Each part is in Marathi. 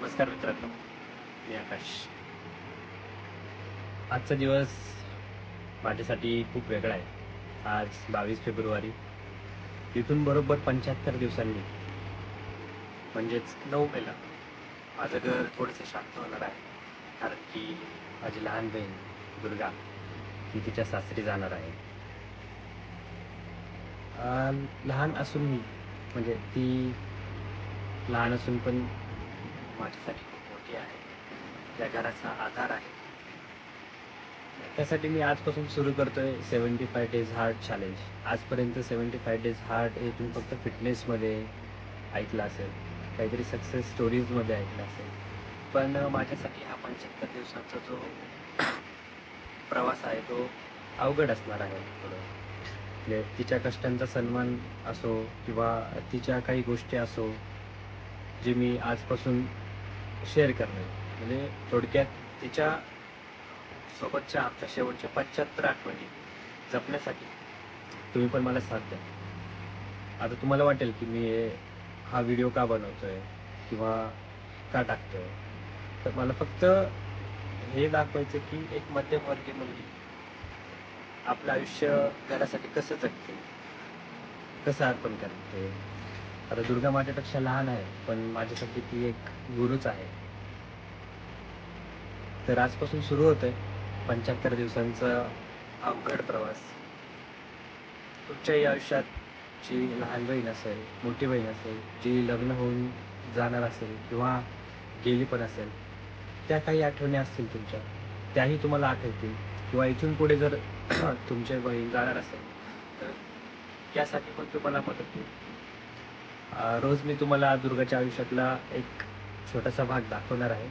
नमस्कार मित्रांनो, मी आकाश. आजचा दिवस माझ्यासाठी खूप वेगळा आहे. आज 22 फेब्रुवारी. इथून बरोबर 75 दिवसांनी म्हणजेच 9 मेला माझं घर थोडंसं शांत होणार आहे. कारण की माझी लहान बहीण दुर्गा ती तिच्या सासरी जाणार आहे. लहान असूनही म्हणजे ती लहान असून पण माझ्यासाठी खूप मोठी आहे. त्या घराचा आधार आहे. त्यासाठी मी आजपासून सुरू करतोय 75 डेज हार्ट चॅलेंज. आजपर्यंत 75 डेज हार्ट हे तुम्ही फक्त फिटनेसमध्ये ऐकलं असेल, काहीतरी सक्सेस स्टोरीजमध्ये ऐकलं असेल. पण माझ्यासाठी हा 75 दिवसांचा जो प्रवास आहे तो अवघड असणार आहे थोडं. म्हणजे तिच्या कष्टांचा सन्मान असो किंवा तिच्या काही गोष्टी असो, जे मी आजपासून शेअर करणार आहे. म्हणजे थोडक्यात तिच्या सोबतच्या आमच्या शेवटच्या 75 आठवणी जपण्यासाठी तुम्ही पण मला साथ द्या. आता तुम्हाला वाटेल की मी हा व्हिडिओ का बनवतोय किंवा का टाकतोय, तर मला फक्त हे दाखवायचं की एक मध्यमवर्गीय मुलगी आपलं आयुष्य घरासाठी कसं जगते, कसं अर्पण करते. आता दुर्गा माझ्यापेक्षा लहान आहे, पण माझ्यासाठी ती एक गुरुच आहे. तर आजपासून सुरू होतंय 75 दिवसांचा अवघड प्रवास. तुमच्याही आयुष्यात जी लहान बहीण असेल, मोठी बहीण असेल, जी लग्न होऊन जाणार असेल किंवा गेली पण असेल, त्या काही आठवणी असतील तुमच्या, त्याही तुम्हाला आठवतील किंवा इथून पुढे जर तुमची बहीण जाणार असेल, तर त्यासाठी पण तुम्हाला मदत होईल. रोज मी तुम्हाला दुर्गाच्या आयुष्यातला एक छोटासा भाग दाखवणार आहे.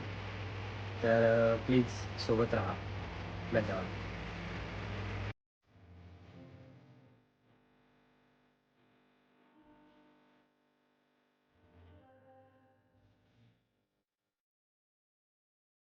तर प्लीज सोबत राहा. धन्यवाद.